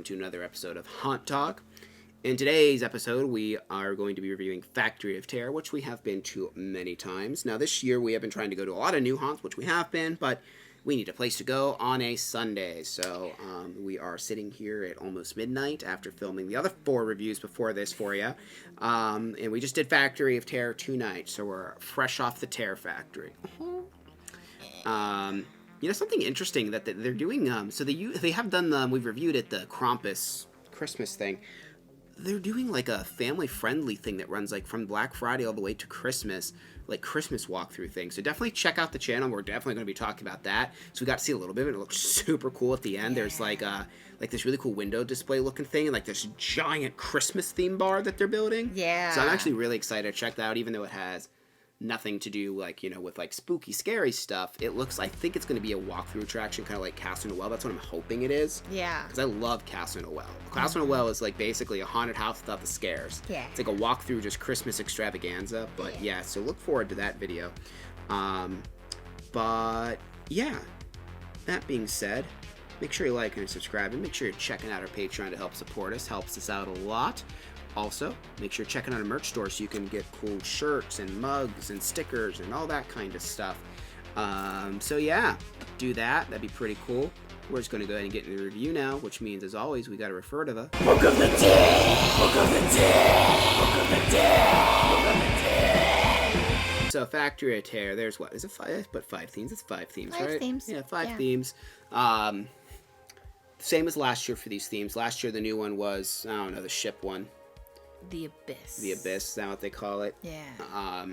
welcome to another episode of Haunt Talk. In today's episode, we are going to be reviewing Factory of Terror, which we have been to many times. Now, this year, we have been trying to go to a lot of new haunts, which we have been, but we need a place to go on a Sunday. So, we are sitting here at almost midnight after filming the other 4 reviews before this for you. And we just did Factory of Terror 2 nights, so we're fresh off the Terror Factory. Something interesting that they're doing, they have done we've reviewed it, the Krampus Christmas thing. They're doing like a family-friendly thing that runs like from Black Friday all the way to Christmas, like Christmas walkthrough thing. So definitely check out the channel. We're definitely going to be talking about that. So we got to see a little bit of it. It looks super cool at the end. Yeah. There's like this really cool window display looking thing and like this giant Christmas theme bar that they're building. Yeah. So I'm actually really excited to check that out, even though it has nothing to do with like spooky, scary stuff. I think it's going to be a walkthrough attraction, kind of like Castle Noel. That's what I'm hoping it is. Yeah. Because I love Castle Noel. Castle Noel is like basically a haunted house without the scares. Yeah. It's like a walkthrough, just Christmas extravaganza. But yeah, so look forward to that video. But yeah, that being said, make sure you like and subscribe, and make sure you're checking out our Patreon to help support us. Helps us out a lot. Also, make sure you're checking out our merch store so you can get cool shirts and mugs and stickers and all that kind of stuff. So yeah, do that. That'd be pretty cool. We're just going to go ahead and get into the review now, which means, as always, we got to refer to the Book of the Dead! Book of the Dead! Book of the Dead! Book of the Dead! So, Factory of Terror, there's what? Is it 5? But 5 themes. It's 5 themes, right? 5 themes. Yeah, 5 themes. Same as last year for these themes. Last year, the new one was, I don't know, the ship one. The Abyss. The Abyss, is that what they call it? Yeah.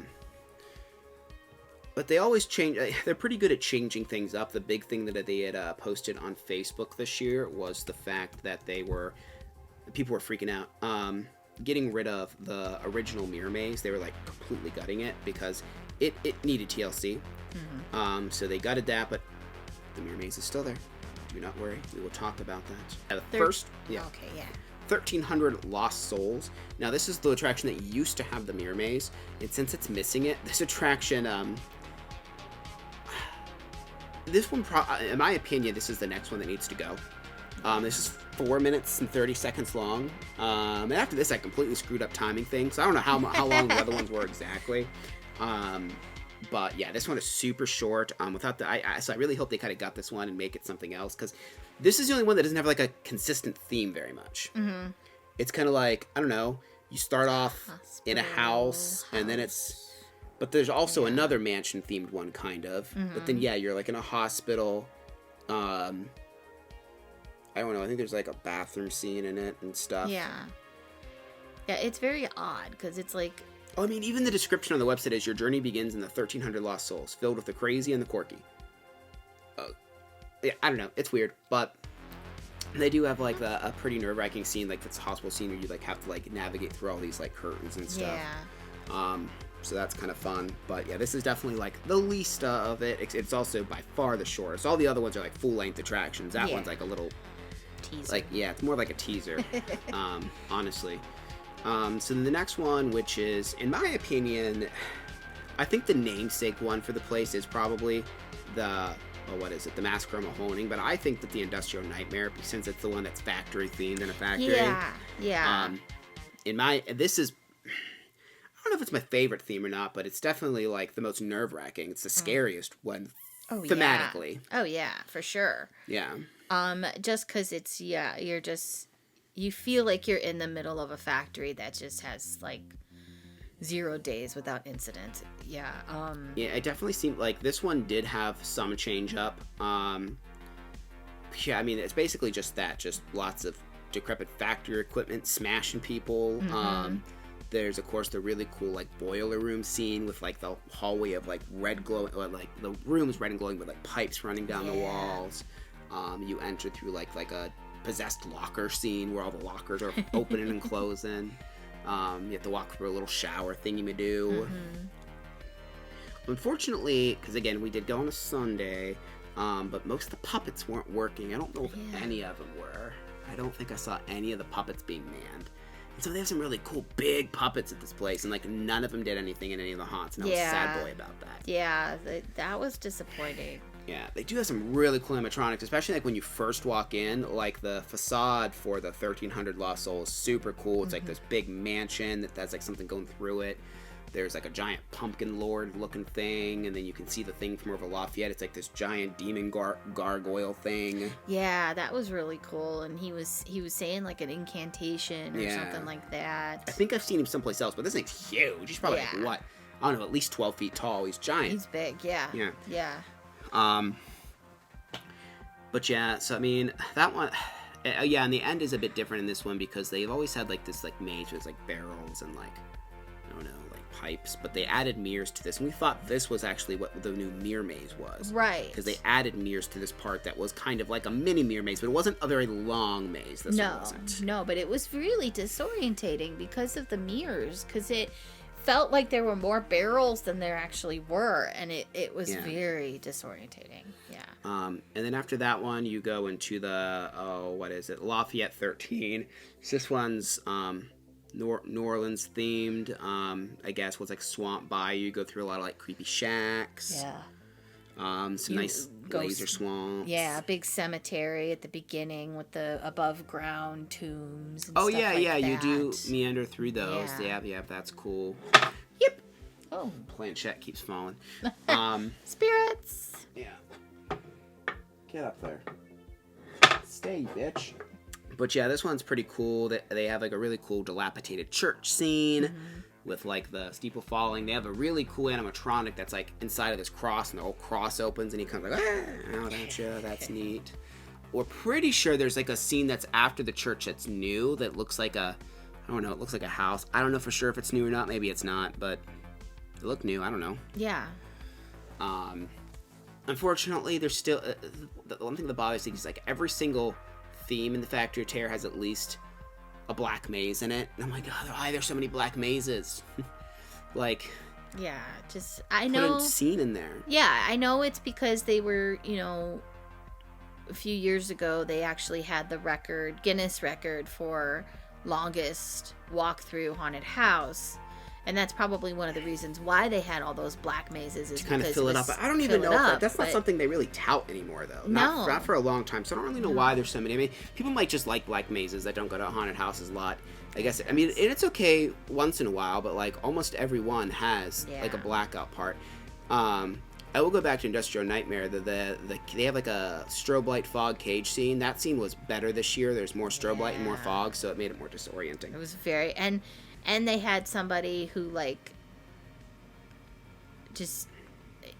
But they always change. They're pretty good at changing things up. The big thing that they had posted on Facebook this year was the fact that people were freaking out. Getting rid of the original mirror maze. They were like completely gutting it because it needed TLC. Mm-hmm. So they gutted that, but the mirror maze is still there. Do not worry. We will talk about that. Okay, yeah. 1,300 Lost Souls. Now, this is the attraction that used to have the mirror maze, and since it's missing it, this attraction, this one, in my opinion, this is the next one that needs to go. This is 4 minutes and 30 seconds long, and after this, I completely screwed up timing things, so I don't know how long the other ones were exactly, but yeah, this one is super short, so I really hope they kind of got this one and make it something else, because this is the only one that doesn't have like a consistent theme very much. Mm-hmm. It's kind of like, I don't know, you start off in a house, and then but there's also another mansion themed one kind of, but then you're like in a hospital. I don't know, I think there's like a bathroom scene in it and stuff. Yeah, it's very odd because it's like, I mean, even the description on the website is your journey begins in the 1,300 Lost Souls, filled with the crazy and the quirky. Yeah, I don't know. It's weird, but they do have like a pretty nerve-wracking scene, like it's a hospital scene where you like have to like navigate through all these like curtains and stuff. Yeah. So that's kind of fun. But yeah, this is definitely like the least of it. It's also by far the shortest. All the other ones are like full-length attractions. That one's like a little teaser. Like, yeah, it's more like a teaser. Honestly. So then the next one, which is, in my opinion, I think the namesake one for the place is probably the the Massacre on Mahoning, but I think that the Industrial Nightmare, since it's the one that's factory themed in a factory. Yeah. This is, I don't know if it's my favorite theme or not, but it's definitely like the most nerve-wracking. It's the scariest one thematically. Yeah. Oh yeah, for sure. Yeah. Just because it's, you feel like you're in the middle of a factory that just has like 0 days without incident. Yeah. Yeah, it definitely seemed like this one did have some change up. Yeah, I mean, it's basically just that, just lots of decrepit factory equipment smashing people. Mm-hmm. There's, of course, the really cool like boiler room scene with like the hallway of like red glowing, or like the room is red and glowing with like pipes running down the walls. You enter through like a possessed locker scene where all the lockers are opening and closing. You have to walk through a little shower thingy-ma-do. Mm-hmm. Unfortunately, because again, we did go on a Sunday, but most of the puppets weren't working. I don't know if any of them were. I don't think I saw any of the puppets being manned. And so they have some really cool big puppets at this place, and like none of them did anything in any of the haunts, and I was a sad boy about that. Yeah, that was disappointing. Yeah, they do have some really cool animatronics, especially like when you first walk in. Like the facade for the 1300 Lost Soul is super cool. It's like this big mansion that has like something going through it. There's like a giant pumpkin lord looking thing, and then you can see the thing from over Lafayette. It's like this giant demon gargoyle thing. Yeah, that was really cool. And he was saying like an incantation or something like that. I think I've seen him someplace else, but this thing's huge. He's probably like what? I don't know, at least 12 feet tall. He's giant. He's big, yeah. Yeah. Yeah. But yeah, so I mean, that one, yeah, and the end is a bit different in this one because they've always had like this like maze with like barrels and like, I don't know, like pipes, but they added mirrors to this, and we thought this was actually what the new mirror maze was. Right. Because they added mirrors to this part that was kind of like a mini mirror maze, but it wasn't a very long maze. This one wasn't. No, but it was really disorientating because of the mirrors, because it felt like there were more barrels than there actually were, and it was very disorientating. Yeah. And then after that one, you go into the what is it? Lafayette 13. So this one's New Orleans themed. I guess was like Swamp Bayou. You go through a lot of like creepy shacks. Yeah. Some nice laser swamps. Yeah, big cemetery at the beginning with the above ground tombs and stuff like that. You do meander through those. Yeah, that's cool. Yep. Oh. Planchette keeps falling. Spirits. Yeah. Get up there. Stay, bitch. But yeah, this one's pretty cool. They have like a really cool dilapidated church scene. With like the steeple falling. They have a really cool animatronic that's like inside of this cross, and the whole cross opens and he comes like, out at you. That's neat. We're pretty sure there's like a scene that's after the church that's new that looks like I don't know, it looks like a house. I don't know for sure if it's new or not. Maybe it's not, but it looked new. I don't know. Yeah. Unfortunately, there's still the one thing that bothers me is like every single theme in the Factory of Terror has at least a black maze in it. And I'm like, why are there so many black mazes? Like, yeah, just I know. Put a scene in there. Yeah, I know it's because they were, a few years ago they actually had the Guinness record for longest walk-through haunted house. And that's probably one of the reasons why they had all those black mazes is to kind of fill it up. I don't even know if that's not something they really tout anymore, though. No. Not for a long time. So I don't really know why there's so many. I mean, people might just like black mazes that don't go to haunted houses a lot. I guess. I mean, it's okay once in a while, but like almost every one has like a blackout part. I will go back to Industrial Nightmare. They have like a strobe light fog cage scene. That scene was better this year. There's more strobe light and more fog, so it made it more disorienting. It was very and they had somebody who like just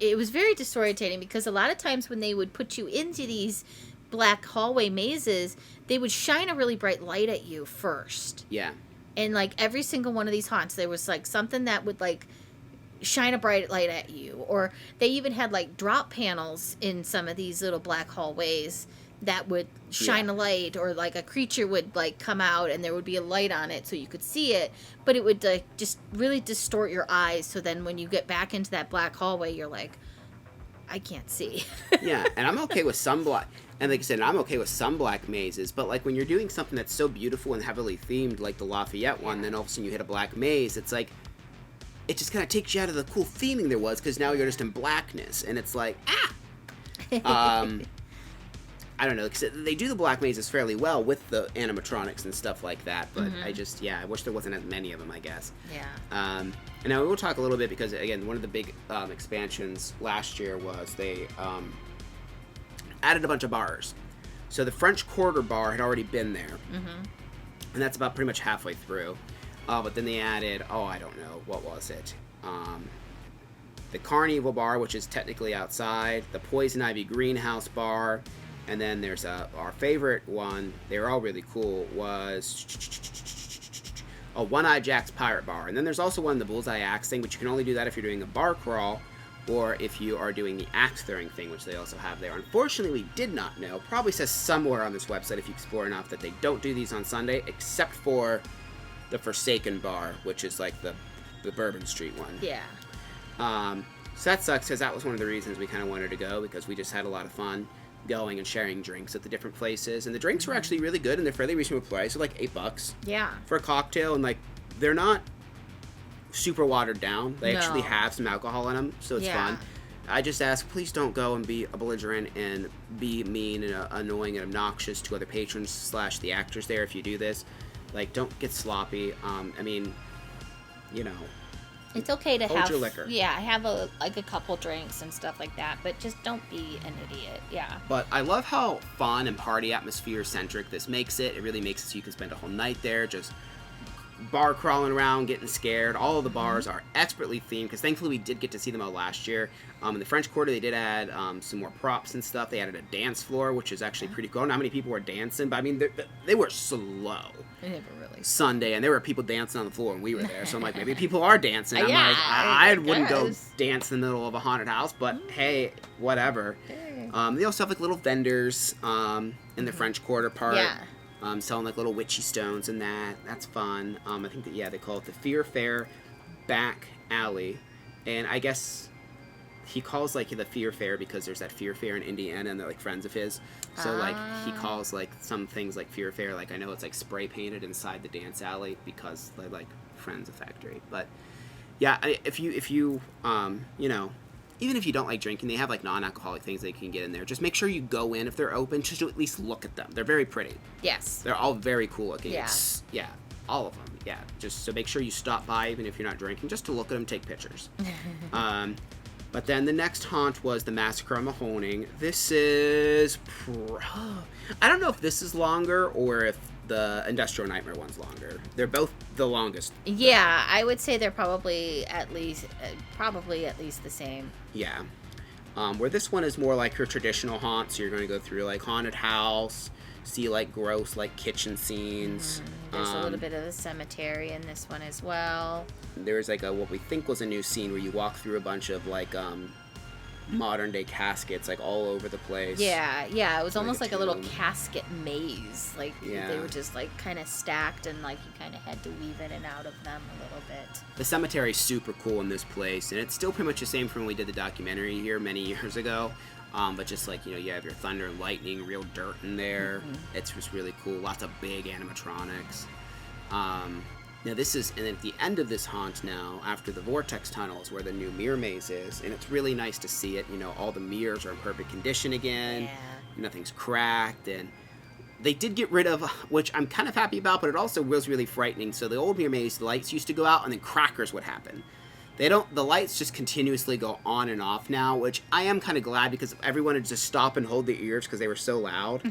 it was very disorientating because a lot of times when they would put you into these black hallway mazes, they would shine a really bright light at you first. Yeah. And like every single one of these haunts, there was like something that would like shine a bright light at you. Or they even had like drop panels in some of these little black hallways that would shine a light, or like a creature would like come out and there would be a light on it so you could see it, but it would like just really distort your eyes, so then when you get back into that black hallway you're like, I can't see. Yeah, and I'm okay with some black, and like I said, I'm okay with some black mazes, but like when you're doing something that's so beautiful and heavily themed like the Lafayette one, then all of a sudden you hit a black maze, it's like it just kind of takes you out of the cool theming there was, because now you're just in blackness, and it's like I don't know, because they do the black mazes fairly well with the animatronics and stuff like that, but I wish there wasn't as many of them, I guess. Yeah. And now we'll talk a little bit, because, again, one of the big expansions last year was they added a bunch of bars. So the French Quarter bar had already been there, and that's about pretty much halfway through. But then they added, I don't know, what was it? The Carnival bar, which is technically outside, the Poison Ivy Greenhouse bar, and then there's our favorite one, they were all really cool, was One-Eye Jack's Pirate Bar. And then there's also one, the Bullseye Axe thing, but you can only do that if you're doing a bar crawl, or if you are doing the axe throwing thing, which they also have there. Unfortunately, we did not know, probably says somewhere on this website if you explore enough, that they don't do these on Sunday, except for the Forsaken Bar, which is like the Bourbon Street one. Yeah. So that sucks, because that was one of the reasons we kind of wanted to go, because we just had a lot of fun going and sharing drinks at the different places, and the drinks were actually really good, and they're fairly reasonable price. They're like $8 for a cocktail, and like they're not super watered down. They actually have some alcohol in them, so it's fun. I just ask, please don't go and be a belligerent and be mean and annoying and obnoxious to other patrons / the actors there if you do this. Like, don't get sloppy. I mean, you know. It's okay to hold have your liquor. Yeah, have a couple drinks and stuff like that, but just don't be an idiot. Yeah. But I love how fun and party atmosphere centric this makes it. It really makes it so you can spend a whole night there just bar crawling around, getting scared. All of the bars are expertly themed because thankfully we did get to see them all last year. In the French Quarter, they did add some more props and stuff. They added a dance floor, which is actually pretty cool. I don't know how many people were dancing, but I mean, they were slow. They never really. Sunday, and there were people dancing on the floor, and we were there. So I'm like, maybe people are dancing. I'm Yeah, like, I wouldn't go guess. dance in the middle of a haunted house, but hey, whatever. They also have like little vendors in the French Quarter part. Yeah. Selling like little witchy stones and that. That's fun. I think that, they call it the Fear Fair Back Alley. And I guess he calls like the Fear Fair because there's that Fear Fair in Indiana and they're like friends of his. So like he calls like some things like Fear Fair. Like I know it's like spray painted inside the dance alley because they're like friends of factory. But yeah, if you you know, even if you don't like drinking, they have like non-alcoholic things that you can get in there. Just make sure you go in if they're open, just to at least look at them. They're very pretty. Yes. They're all very cool looking. Yeah. Yeah, all of them. Yeah, just so make sure you stop by even if you're not drinking, just to look at them, take pictures. But then the next haunt was the Massacre on Mahoning. This is... I don't know if this is longer or if the Industrial Nightmare one's longer. They're both the longest. Yeah, I would say they're probably at least the same. Yeah. Where this one is more like your traditional haunt, so you're going to go through like haunted house, see like gross like kitchen scenes. There's a little bit of a cemetery in this one as well. There's like what we think was a new scene where you walk through a bunch of like modern day caskets like all over the place. Yeah, it was almost like a little tomb. casket maze. Like Yeah. they were just like kind of stacked and like you kind of had to weave in and out of them a little bit. The cemetery is super cool in this place, and it's still pretty much the same from when we did the documentary here many years ago. But just like, you know, you have your thunder and lightning, real dirt in there. It's just really cool. Lots of big animatronics. Now this is, and then at the end of this haunt now, after the vortex tunnel is where the new mirror maze is, and it's really nice to see it. You know, all the mirrors are in perfect condition again. Yeah. Nothing's cracked, and they did get rid of, which I'm kind of happy about, but it also was really frightening. So the old mirror maze, the lights used to go out, and then crackers would happen. The lights just continuously go on and off now, which I am kind of glad because everyone would just stop and hold their ears because they were so loud.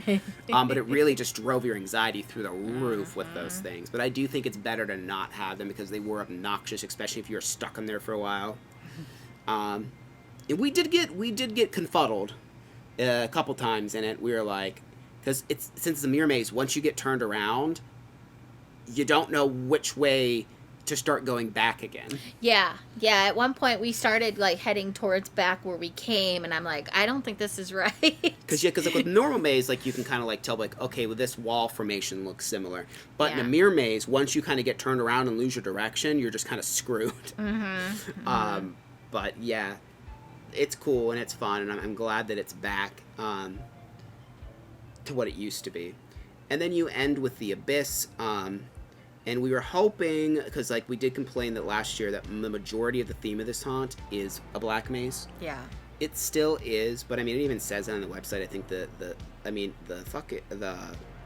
But it really just drove your anxiety through the roof with those things. But I do think it's better to not have them because they were obnoxious, especially if you were stuck in there for a while. And we did get confuddled a couple times in it. We were like, because since it's a mirror maze, once you get turned around, you don't know which way to start going back again. Yeah. At one point we started like heading towards back where we came, and I'm like, I don't think this is right. Because like with normal maze, like you can kind of like tell like, okay, well this wall formation looks similar. But in a mirror maze, once you kind of get turned around and lose your direction, you're just kind of screwed. But yeah, it's cool and it's fun, and I'm glad that it's back to what it used to be. And then you end with the Abyss. And we were hoping, because like we did complain that last year that the majority of the theme of this haunt is a black maze. Yeah. It still is, but I mean, it even says that on the website. I think the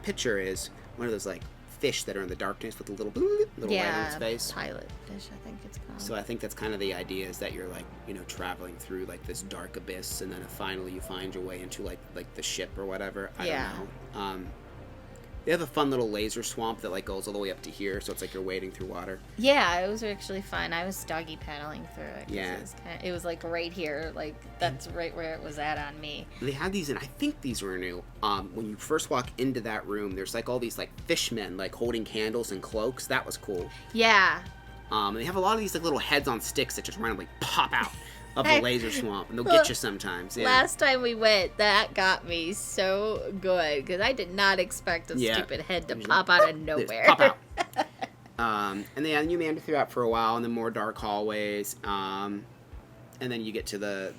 picture is one of those like fish that are in the darkness with a little light on its face. Pilot fish, I think it's called. So I think that's kind of the idea, is that you're like, you know, traveling through like this dark abyss, and then finally you find your way into like the ship or whatever. I don't know. They have a fun little laser swamp that like goes all the way up to here, so it's like you're wading through water. Yeah, it was actually fun. I was doggy paddling through it. Yeah. It was like right here, like that's right where it was at on me. They had these, and I think these were new. When you first walk into that room, there's like all these like fishmen like holding candles and cloaks. That was cool. Yeah. And they have a lot of these like little heads on sticks that just randomly pop out of the laser swamp, and they'll get you sometimes. Yeah. Last time we went, that got me so good because I did not expect a stupid head to pop out of nowhere. Pop out. And then you meander throughout for a while, and then more dark hallways. And then you get to the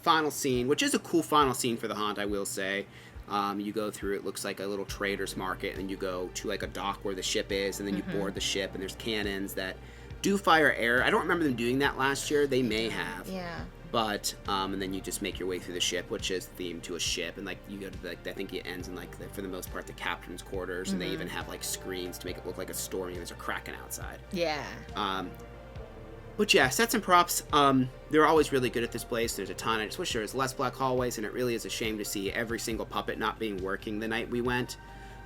final scene, which is a cool final scene for the haunt, I will say. You go through, it looks like a little trader's market, and then you go to like a dock where the ship is, and then you board the ship, and there's cannons that do fire air. I don't remember them doing that last year. They may have. Yeah. But and then you just make your way through the ship, which is themed to a ship, and like you go to I think it ends in like for the most part the captain's quarters, and they even have like screens to make it look like a storm. There's a kraken outside. Yeah. But yeah, sets and props, they're always really good at this place. There's a ton. I just wish there was less black hallways, and it really is a shame to see every single puppet not being working the night we went.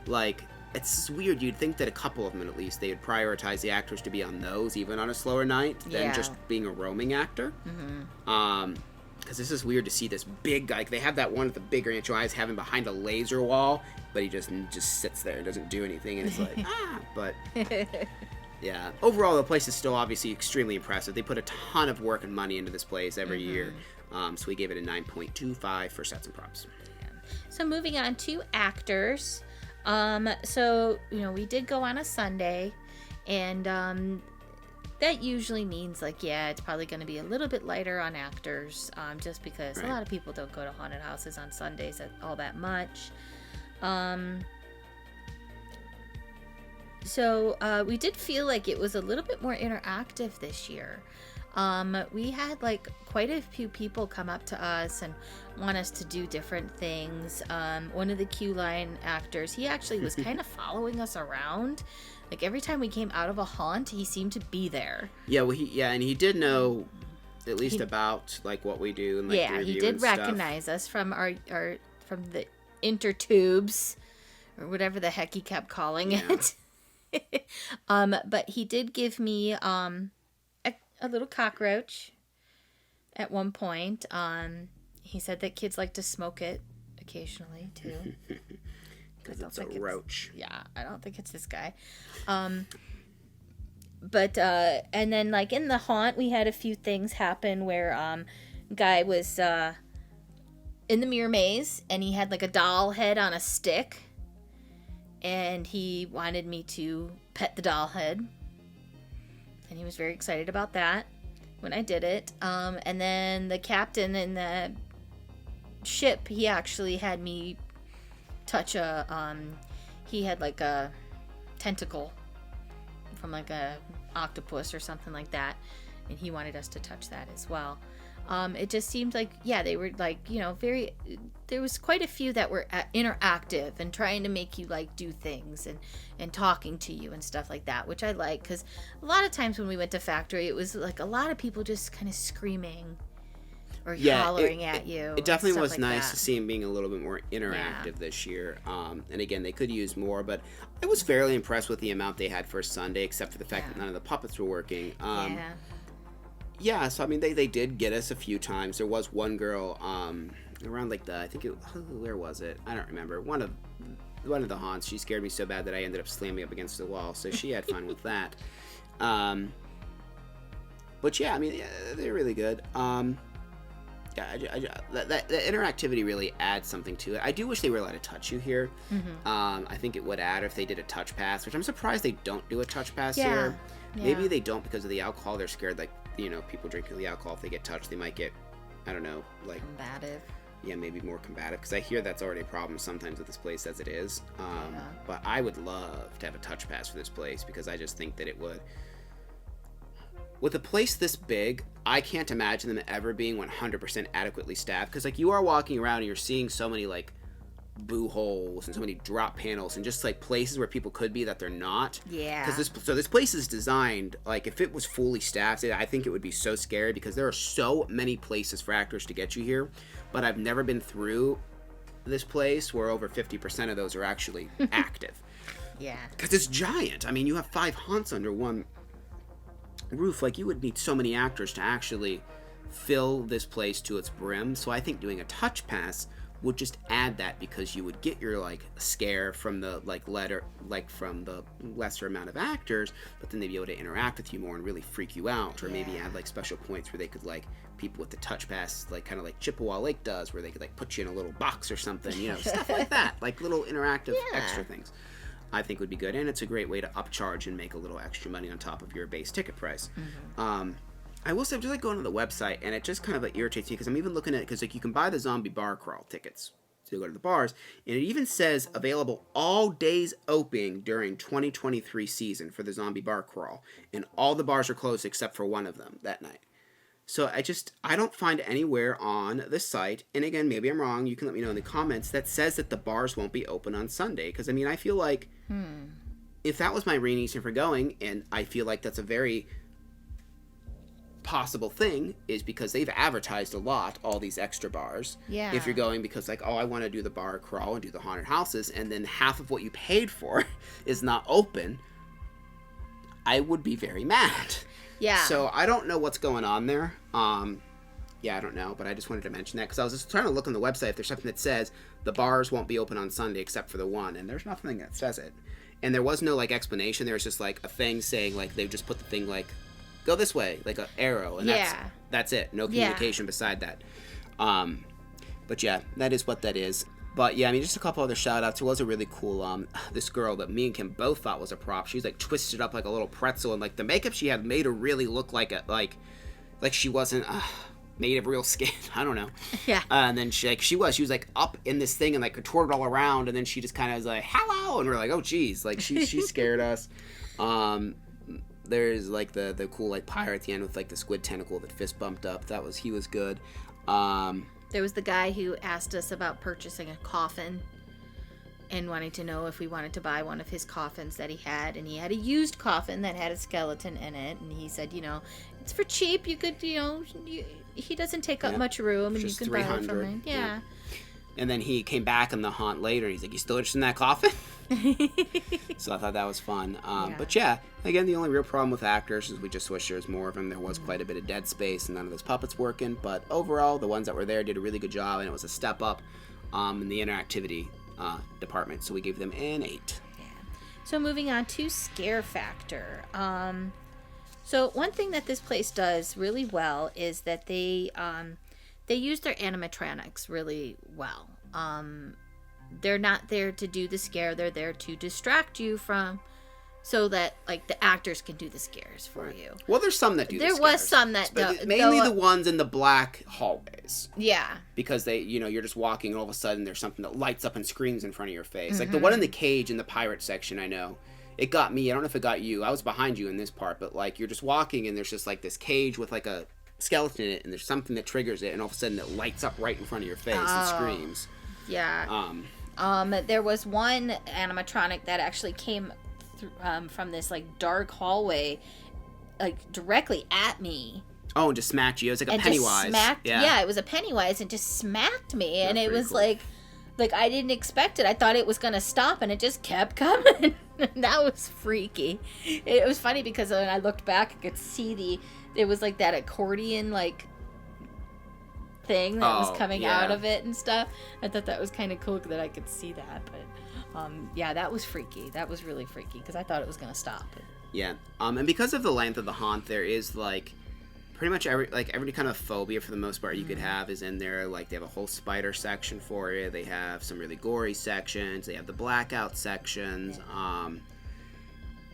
Like, it's weird. You'd think that a couple of them, at least, they would prioritize the actors to be on those, even on a slower night, than just being a roaming actor. Because this is weird to see this big guy. Like, they have that one with the big ranch eyes having behind a laser wall, but he just sits there and doesn't do anything, and it's like, but... Yeah. Overall, the place is still obviously extremely impressive. They put a ton of work and money into this place every year. So we gave it a 9.25 for sets and props. So moving on to actors. So, we did go on a Sunday, and that usually means, like, it's probably going to be a little bit lighter on actors, just because a lot of people don't go to haunted houses on Sundays all that much. So we did feel like it was a little bit more interactive this year. We had like quite a few people come up to us and want us to do different things. One of the queue line actors, he actually was kind of following us around. Like every time we came out of a haunt, he seemed to be there. Yeah, well, and he did know at least about like what we do and like the review he did and stuff. recognize us from our from the intertubes or whatever the heck he kept calling it. But he did give me a little cockroach at one point. He said that kids like to smoke it occasionally too. Because it's a roach. Yeah, I don't think it's this guy. But and then like in the haunt, we had a few things happen where guy was in the mirror maze and he had like a doll head on a stick. And he wanted me to pet the doll head. And he was very excited about that when I did it. And then the captain in the ship, he actually had me touch he had like a tentacle from like a octopus or something like that. And he wanted us to touch that as well. It just seemed like, they were like, there was quite a few that were interactive and trying to make you like do things and talking to you and stuff like that, which I like, because a lot of times when we went to Factory, it was like a lot of people just kind of screaming or hollering at you. It definitely was nice to see him being a little bit more interactive this year. And again, they could use more, but I was fairly impressed with the amount they had for Sunday, except for the fact that none of the puppets were working. Yeah, so I mean, they did get us a few times. There was one girl around like where was it? I don't remember. One of the haunts. She scared me so bad that I ended up slamming up against the wall. So she had fun with that. But yeah, I mean, they're really good. That interactivity really adds something to it. I do wish they were allowed to touch you here. I think it would add if they did a touch pass, which I'm surprised they don't do a touch pass here. Maybe they don't because of the alcohol. They're scared, like, people drinking the alcohol, if they get touched, they might get, I don't know, like... combative. Yeah, maybe more combative, because I hear that's already a problem sometimes with this place as it is. But I would love to have a touch pass for this place, because I just think that it would... With a place this big, I can't imagine them ever being 100% adequately staffed, because, like, you are walking around and you're seeing so many, like, boo holes and so many drop panels and just like places where people could be that they're not. Because this place is designed, like, if it was fully staffed, I think it would be so scary, because there are so many places for actors to get you here, but I've never been through this place where over 50% of those are actually active. Because it's giant. I mean, you have 5 haunts under one roof. Like, you would need so many actors to actually fill this place to its brim. So I think doing a touch pass would just add that, because you would get your like scare from the from the lesser amount of actors, but then they'd be able to interact with you more and really freak you out, or maybe add like special points where they could, like, people with the touch pass, like kind of like Chippewa Lake does, where they could like put you in a little box or something, stuff like that, like little interactive extra things. I think would be good, and it's a great way to upcharge and make a little extra money on top of your base ticket price. I will say, I'm just like going to the website, and it just kind of like irritates me, because I'm even looking at it, because like you can buy the zombie bar crawl tickets to go to the bars, and it even says available all days open during 2023 season for the zombie bar crawl, and all the bars are closed except for one of them that night. So I don't find anywhere on the site, and again, maybe I'm wrong, you can let me know in the comments, that says that the bars won't be open on Sunday. Because, I mean, I feel like if that was my reason for going, and I feel like that's a very possible thing, is because they've advertised a lot, all these extra bars. Yeah. If you're going because, like, oh, I want to do the bar crawl and do the haunted houses, and then half of what you paid for is not open, I would be very mad. Yeah. So I don't know what's going on there. Yeah, I don't know, but I just wanted to mention that because I was just trying to look on the website if there's something that says the bars won't be open on Sunday except for the one, and there's nothing that says it. And there was no, like, explanation. There was just, like, a thing saying, like, they just put the thing, like, go this way, like an arrow, and that's it. No communication beside that. But yeah, that is what that is. But yeah, I mean, just a couple other shout outs. It was a really cool, this girl that me and Kim both thought was a prop. She's like twisted up like a little pretzel, and like the makeup she had made her really look like like she wasn't made of real skin. I don't know. Yeah. And then she was like up in this thing and like contorted all around, and then she just kind of was like, hello, and we're like, oh geez, like she scared us. There's like the cool like pyre at the end with like the squid tentacle that fist bumped up. He was good. There was the guy who asked us about purchasing a coffin and wanting to know if we wanted to buy one of his coffins that he had. And he had a used coffin that had a skeleton in it. And he said, it's for cheap. You could, he doesn't take up much room, and you can buy it from him. Yeah. And then he came back in the haunt later, and he's like, you still interested in that coffin? So I thought that was fun. But yeah, again, the only real problem with actors is we just wish there was more of them. There was quite a bit of dead space and none of those puppets working. But overall, the ones that were there did a really good job, and it was a step up in the interactivity department. So we gave them an 8. Yeah. So moving on to scare factor. So one thing that this place does really well is that they use their animatronics really well. They're not there to do the scare. They're there to distract you so that like the actors can do the scares for you. Well, there's some that do. There was some that mainly the ones in the black hallways. Yeah. Because they, you're just walking and all of a sudden there's something that lights up and screams in front of your face. Mm-hmm. Like the one in the cage in the pirate section, I know. It got me. I don't know if it got you. I was behind you in this part, but like you're just walking and there's just like this cage with like a skeleton in it, and there's something that triggers it, and all of a sudden it lights up right in front of your face and screams. Yeah. There was one animatronic that actually came from this like dark hallway, like directly at me. Oh, and just smacked you. It was like a Pennywise. Yeah, it was a Pennywise, and just smacked me, and it was cool. like I didn't expect it. I thought it was gonna stop, and it just kept coming. That was freaky. It was funny because when I looked back, I could see it was like that accordion like thing that was coming out of it and stuff. I thought that was kind of cool that I could see that, but yeah, that was freaky. That was really freaky because I thought it was gonna stop. Yeah, and because of the length of the haunt, there is like pretty much every kind of phobia for the most part you could have is in there. Like they have a whole spider section for you. They have some really gory sections. They have the blackout sections.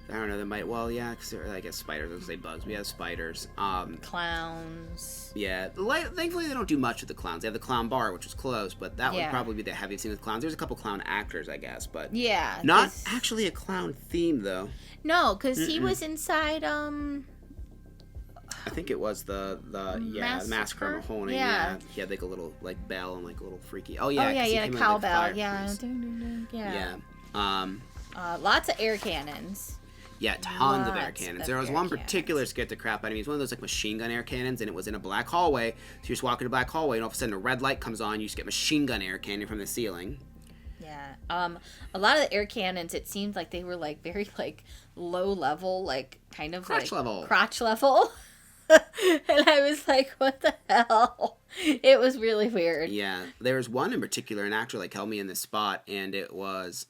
I don't know. They might. Well, yeah, because I guess spiders. I was gonna say bugs. We have spiders. Clowns. Yeah. Thankfully, they don't do much with the clowns. They have the clown bar, which was closed, but that would probably be the heaviest thing with clowns. There's a couple clown actors, I guess, but yeah, not actually a clown theme though. No, because he was inside. I think it was the Massacre of Mahoney. Yeah. He had like a little like bell and like a little freaky. Oh yeah, cowbell. Yeah. Lots of air cannons. Yeah, tons of air cannons. There was one particular scared the crap out of me. It was one of those like machine gun air cannons, and it was in a black hallway. So you're just walking in a black hallway, and all of a sudden a red light comes on. You just get machine gun air cannon from the ceiling. Yeah. A lot of the air cannons, it seemed like they were like very like low level, like kind of crotch level. And I was like, what the hell? It was really weird. Yeah. There was one in particular, an actor like held me in this spot, and it was,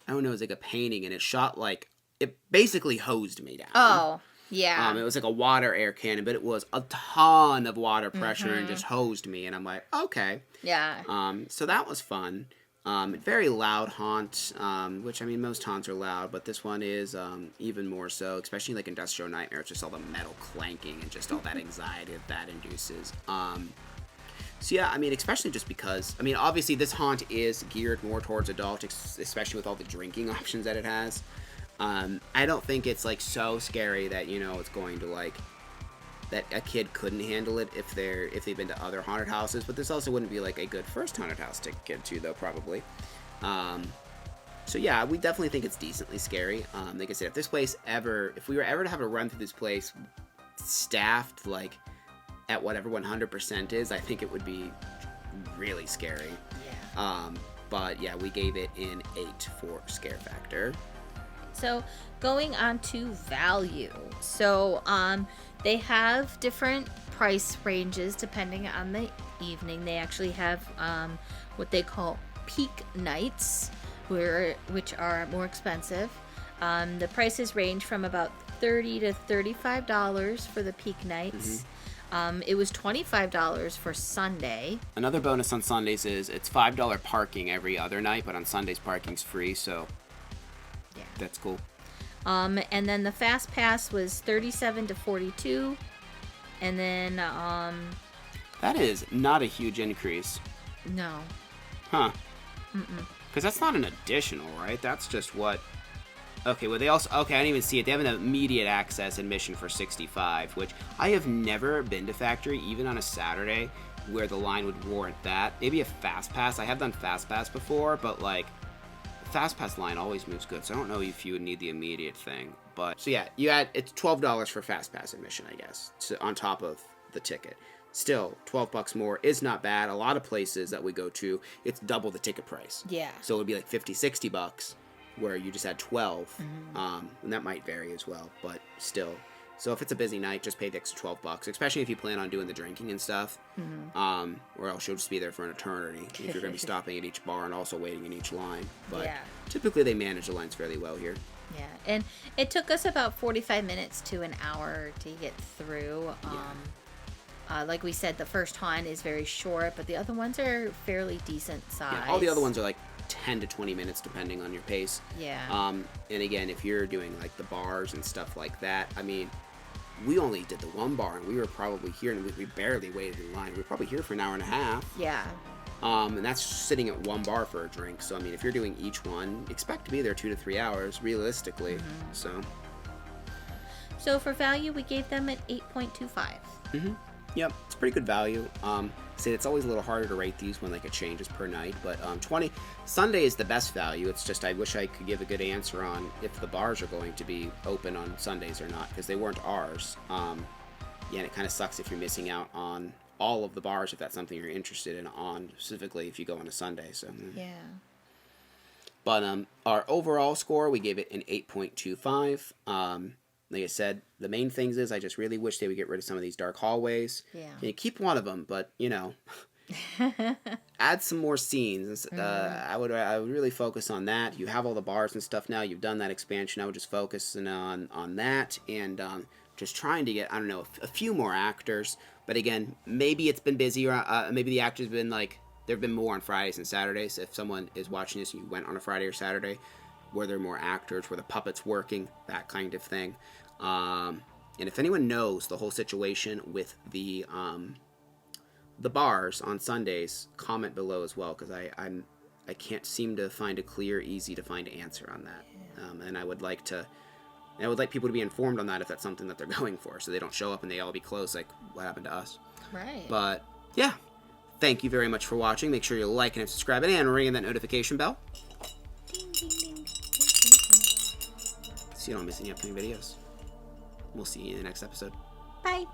I don't know, it was like a painting, and it shot like, it basically hosed me down. Oh, yeah. It was like a water air cannon, but it was a ton of water pressure and just hosed me, and I'm like, okay. Yeah. So that was fun. Very loud haunt, which, I mean, most haunts are loud, but this one is even more so, especially like Industrial Nightmare. It's just all the metal clanking and just all that anxiety that induces. So yeah, I mean, especially just because, I mean, obviously this haunt is geared more towards adults, especially with all the drinking options that it has. I don't think it's like so scary that, it's going to like that a kid couldn't handle it if they've been to other haunted houses, but this also wouldn't be like a good first haunted house to take a kid to, though, probably. So yeah, we definitely think it's decently scary. Like I said, if we were ever to have a run through this place staffed like at whatever 100% is, I think it would be really scary. Yeah. But yeah, we gave it an 8 for scare factor. So going on to value. So they have different price ranges depending on the evening. They actually have what they call peak nights, which are more expensive. The prices range from about $30 to $35 for the peak nights. It was $25 for Sunday. Another bonus on Sundays is it's $5 parking every other night, but on Sundays parking's free, so yeah, that's cool. And then the fast pass was $37 to $42, and then that is not a huge increase. No. Huh. Because that's not an additional, right? That's just what... Okay, well, I didn't even see it. They have an immediate access admission for $65, which I have never been to Factory, even on a Saturday, where the line would warrant that. Maybe a Fast Pass. I have done Fast Pass before, but, like, the Fast Pass line always moves good, so I don't know if you would need the immediate thing. But, so yeah, it's $12 for Fast Pass admission, I guess, on top of the ticket. Still, $12 more is not bad. A lot of places that we go to, it's double the ticket price. Yeah. So it would be like $50-$60 where you just had 12. And that might vary as well, but still. So if it's a busy night, just pay the extra $12, especially if you plan on doing the drinking and stuff. Or else you'll just be there for an eternity if you're going to be stopping at each bar and also waiting in each line. But typically they manage the lines fairly well here. Yeah, and it took us about 45 minutes to an hour to get through. Like we said, the first haunt is very short, but the other ones are fairly decent size. Yeah, all the other ones are like 10 to 20 minutes depending on your pace. Yeah. And again, if you're doing like the bars and stuff like that, I mean, we only did the one bar and we were probably here and we barely waited in line. We were probably here for an hour and a half. Yeah. And that's sitting at one bar for a drink. So I mean, if you're doing each one, expect to be there 2 to 3 hours realistically. So for value, we gave them an 8.25. Yep, it's pretty good value. See, it's always a little harder to rate these when like it changes per night, but 20 Sunday is the best value. It's just I wish I could give a good answer on if the bars are going to be open on Sundays or not, because they weren't ours. Yeah, and it kind of sucks if you're missing out on all of the bars if that's something you're interested in on, specifically if you go on a Sunday. So yeah. But our overall score, we gave it an 8.25. Like I said, the main things is I just really wish they would get rid of some of these dark hallways. Yeah. You keep one of them, but, you know, add some more scenes. I would really focus on that. You have all the bars and stuff now. You've done that expansion. I would just focus on that and just trying to get, I don't know, a few more actors. But again, maybe it's been busy, or maybe the actors have been like, there have been more on Fridays and Saturdays. If someone is watching this and you went on a Friday or Saturday, were there more actors? Were the puppets working? That kind of thing. And if anyone knows the whole situation with the bars on Sundays, comment below as well, because I can't seem to find a clear, easy to find answer on that. And I would like people to be informed on that if that's something that they're going for, so they don't show up and they all be closed like what happened to us. Right. But yeah, thank you very much for watching. Make sure you like and subscribe and ring that notification bell, so you don't miss any upcoming videos. We'll see you in the next episode. Bye.